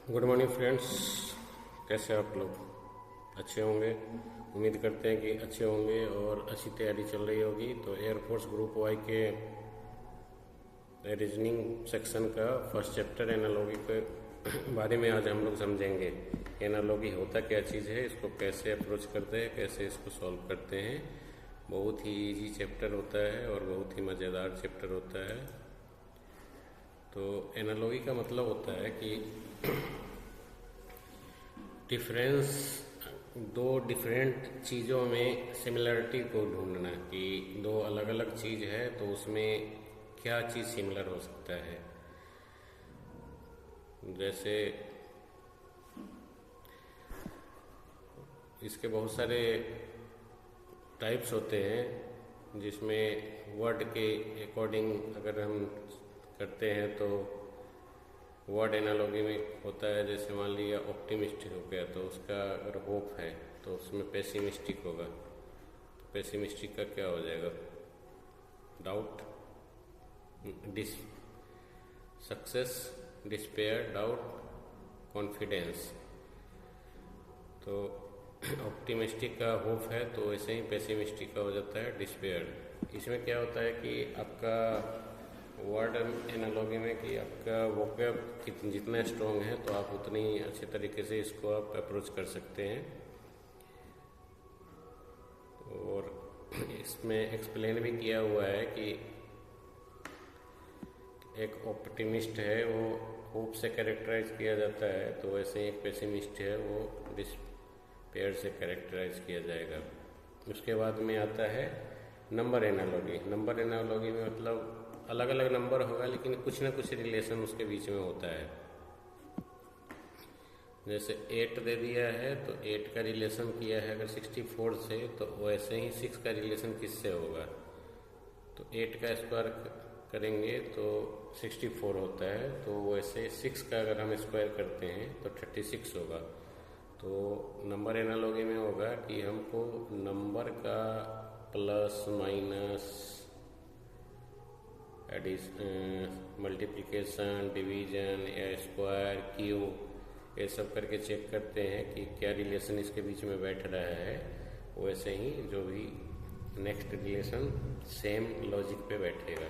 Good morning friends. कैसे आप लोग? अच्छे होंगे, उम्मीद करते हैं कि अच्छे होंगे और अच्छी तैयारी चल रही होगी। तो एयरफोर्स ग्रुप वाई के रीजनिंग सेक्शन का फर्स्ट चैप्टर एनालॉगी के बारे में आज हम लोग समझेंगे। एनालॉगी होता क्या चीज़ है, इसको कैसे अप्रोच करते हैं, कैसे इसको सॉल्व करते हैं। बहुत ही इजी चैप्टर होता है और बहुत ही मज़ेदार चैप्टर होता है। तो एनालॉगी का मतलब होता है कि डिफरेंस, दो डिफरेंट चीज़ों में सिमिलरिटी को ढूंढना कि दो अलग अलग चीज़ है तो उसमें क्या चीज़ सिमिलर हो सकता है। जैसे इसके बहुत सारे टाइप्स होते हैं, जिसमें वर्ड के अकॉर्डिंग अगर हम करते हैं तो वर्ड एनालॉगी में होता है। जैसे मान लिया ऑप्टिमिस्टिक हो गया तो उसका अगर होप है तो उसमें पेसिमिस्टिक होगा। तो पेसिमिस्टिक का क्या हो जाएगा? Doubt, success, despair, doubt, confidence. तो ऑप्टिमिस्टिक का होप है तो वैसे ही पेसिमिस्टिक का हो जाता है डिस्पेयर। इसमें क्या होता है कि आपका वर्ड एनालॉगी में कि आपका वोकैब जितना स्ट्रॉन्ग है तो आप उतनी अच्छे तरीके से इसको आप अप्रोच कर सकते हैं। और इसमें एक्सप्लेन भी किया हुआ है कि एक ऑप्टिमिस्ट है वो होप से कैरेक्टराइज किया जाता है, तो वैसे ही एक पेसिमिस्ट है वो डिस्पेयर से कैरेक्टराइज किया जाएगा। उसके बाद में आता है नंबर एनालॉगी। नंबर एनालॉगी में मतलब अलग अलग नंबर होगा लेकिन कुछ ना कुछ रिलेशन उसके बीच में होता है। जैसे 8 दे दिया है तो 8 का रिलेशन किया है अगर 64 से, तो वैसे ही 6 का रिलेशन किससे होगा? तो 8 का स्क्वायर करेंगे तो 64 होता है, तो वैसे 6 का अगर हम स्क्वायर करते हैं तो 36 होगा। तो नंबर एनालॉगी में होगा कि हमको नंबर का प्लस माइनस मल्टीप्लिकेशन, डिवीजन या स्क्वायर, क्यूब, ये सब करके चेक करते हैं कि क्या रिलेशन इसके बीच में बैठ रहा है। वैसे ही जो भी नेक्स्ट रिलेशन सेम लॉजिक पे बैठेगा।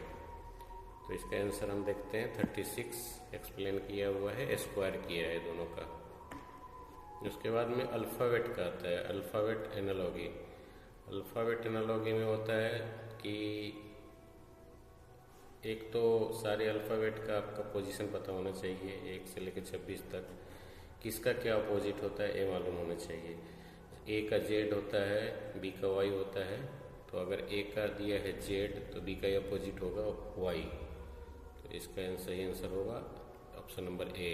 तो इसका आंसर हम देखते हैं 36 एक्सप्लेन किया हुआ है, स्क्वायर किया है दोनों का। उसके बाद में अल्फ़ाबेट का आता है अल्फ़ाबेट एनालॉगी। अल्फ़ाबेट एनालॉगी में होता है कि एक तो सारे अल्फ़ाबेट का आपका पोजीशन पता होना चाहिए, 1 से लेकर 26 तक। किसका क्या अपोजिट होता है ये मालूम होना चाहिए। ए का जेड होता है, बी का वाई होता है। तो अगर ए का दिया है जेड तो बी का अपोजिट होगा वाई। तो इसका सही आंसर होगा ऑप्शन नंबर ए।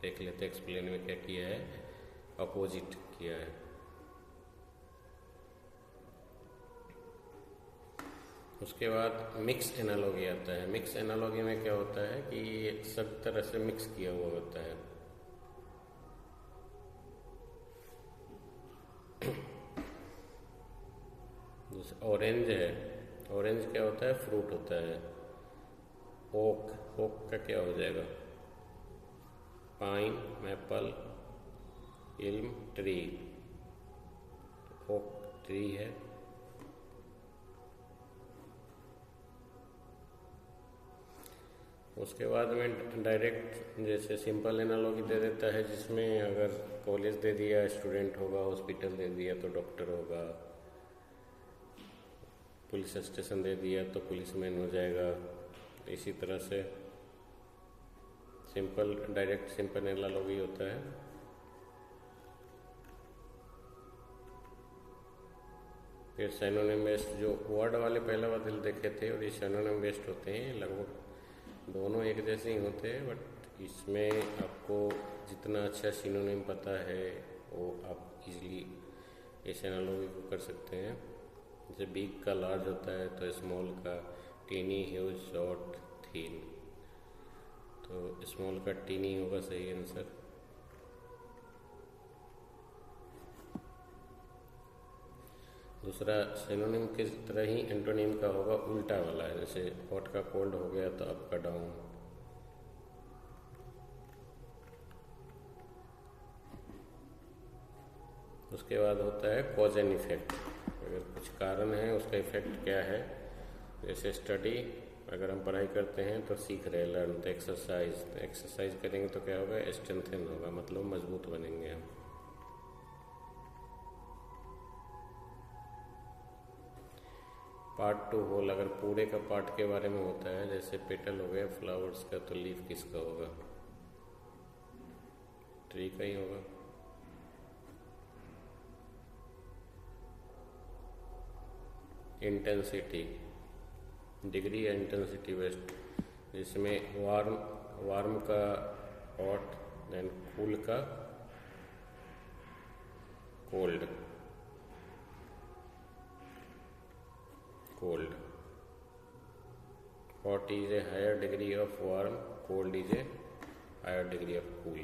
देख लेते एक्सप्लेन में क्या किया है, अपोजिट किया है। उसके बाद मिक्स एनालॉगी आता है। मिक्स एनालॉगी में क्या होता है कि सब तरह से मिक्स किया हुआ होता है। जैसे ऑरेंज है, ऑरेंज क्या होता है? फ्रूट होता है। ओक, ओक का क्या हो जाएगा? पाइन, मैपल, इल्म, ट्री। ओक ट्री है। उसके बाद में डायरेक्ट जैसे सिंपल एनालॉगी दे देता है, जिसमें अगर कॉलेज दे दिया स्टूडेंट होगा, हॉस्पिटल दे दिया तो डॉक्टर होगा, पुलिस स्टेशन दे दिया तो पुलिसमैन हो जाएगा। इसी तरह से सिंपल डायरेक्ट सिंपल एनालॉगी होता है। फिर सिनोनिम बेस्ड, जो वर्ड वाले पहला बदल देखे थे और ये सिनोनिम बेस्ड होते हैं। लगभग दोनों एक जैसे ही होते हैं, बट इसमें आपको जितना अच्छा सिनोनिम पता है वो आप इजीली इस एनालॉगी को कर सकते हैं। जैसे बिग का लार्ज होता है तो स्मॉल का टीनी, ह्यूज, शॉर्ट, थीन। तो स्मॉल का टीनी होगा सही आंसर। दूसरा सिनोनिम की तरह ही एंटोनिम का होगा उल्टा वाला है। जैसे हॉट का कोल्ड हो गया तो अप का डाउन। उसके बाद होता है कॉज एंड इफेक्ट। अगर कुछ कारण है उसका इफेक्ट क्या है। जैसे स्टडी, अगर हम पढ़ाई करते हैं तो सीख रहे हैं, लर्न। तो एक्सरसाइज करेंगे तो क्या होगा, स्ट्रेंथन होगा, मतलब मजबूत बनेंगे हम। पार्ट टू होल, अगर पूरे का पार्ट के बारे में होता है, जैसे पेटल हो गया फ्लावर्स का, तो लीफ किसका होगा, ट्री का ही होगा। इंटेंसिटी, डिग्री या इंटेंसिटी वेस्ट, जिसमें वार्म का हॉट, देन कूल का cold. Hot is a higher degree of warm, cold is a higher degree of cool.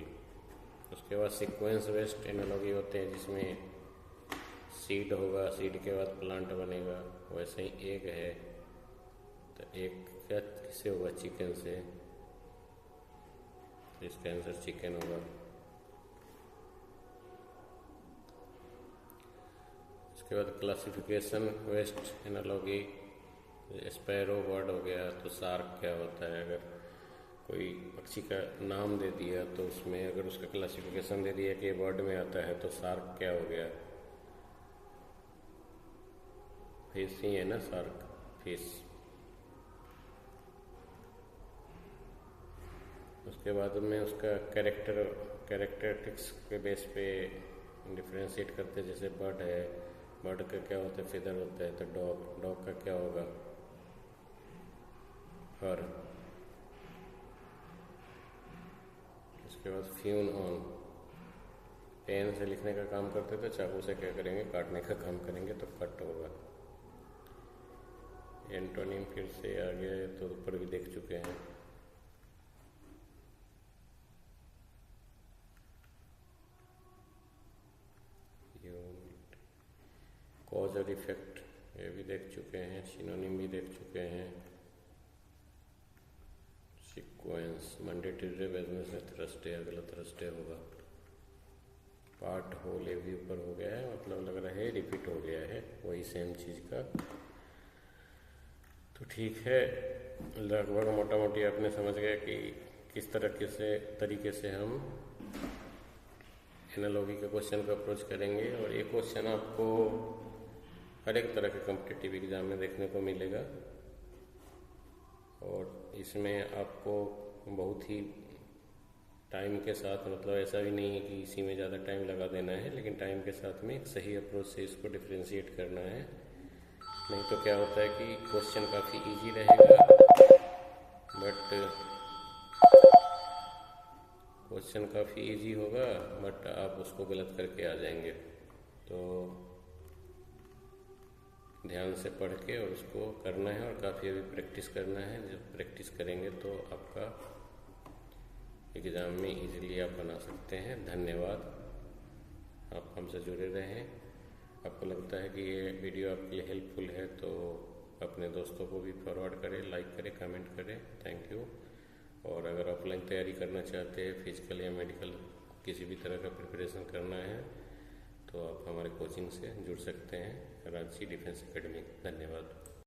उसके बाद सीक्वेंस बेस्ड एनालॉजी होते हैं, जिसमें सीड होगा, सीड के बाद प्लांट बनेगा। वैसे ही एग है, तो एग क्या किससे होगा, चिकन से, इसका आंसर चिकन होगा। उसके बाद classification based analogy, sparrow bird हो गया, तो शार्क क्या होता है। अगर कोई पक्षी का नाम दे दिया तो उसमें अगर उसका क्लासिफिकेशन दे दिया कि बर्ड में आता है, तो शार्क क्या हो गया, फिश ही है ना, शार्क, फिश। उसके बाद में उसका कैरेक्टरिस्टिक्स के बेस पे डिफ्रेंशिएट करते हैं। जैसे बर्ड है, बर्ड का क्या होता है, फेदर होता है। तो डॉग का क्या होगा, फर। उसके बाद फ्यून ऑन, पेन से लिखने का काम करते थे, चाकू से क्या करेंगे, काटने का काम करेंगे, तो कट होगा। एंटोनिम फिर से आ गया है, तो ऊपर भी देख चुके हैं। कॉज और इफेक्ट ये भी देख चुके हैं, सिनोनिम भी देख चुके हैं। Sequence, Monday Tuesday Wednesday Thursday, अगला थर्सडे होगा। पार्ट होल ये भी ऊपर हो गया है, मतलब लग रहा है रिपीट हो गया है वही सेम चीज़ का। तो ठीक है, लगभग मोटा मोटी आपने समझ गया कि किस तरीके से हम एनालॉजी के क्वेश्चन को अप्रोच करेंगे। और ये क्वेश्चन आपको हर एक तरह के कॉम्पिटिटिव एग्जाम में देखने को मिलेगा, और इसमें आपको बहुत ही टाइम के साथ, मतलब ऐसा भी नहीं है कि इसी में ज़्यादा टाइम लगा देना है, लेकिन टाइम के साथ में एक सही अप्रोच से इसको डिफ्रेंशिएट करना है। नहीं तो क्या होता है कि क्वेश्चन काफ़ी इजी रहेगा, क्वेश्चन काफ़ी इजी होगा, बट आप उसको गलत करके आ जाएंगे। तो ध्यान से पढ़ के और उसको करना है, और काफ़ी अभी प्रैक्टिस करना है। जब प्रैक्टिस करेंगे तो आपका एग्ज़ाम में इजीली आप बना सकते हैं। धन्यवाद, आप हमसे जुड़े रहें। आपको लगता है कि ये वीडियो आपके लिए हेल्पफुल है तो अपने दोस्तों को भी फॉरवर्ड करें, लाइक करें, कमेंट करें। Thank you. और अगर ऑफलाइन तैयारी करना चाहते हैं, फिजिकल या मेडिकल किसी भी तरह का प्रिपरेशन करना है, तो आप हमारे कोचिंग से जुड़ सकते हैं, रांची डिफेंस एकेडमी। धन्यवाद।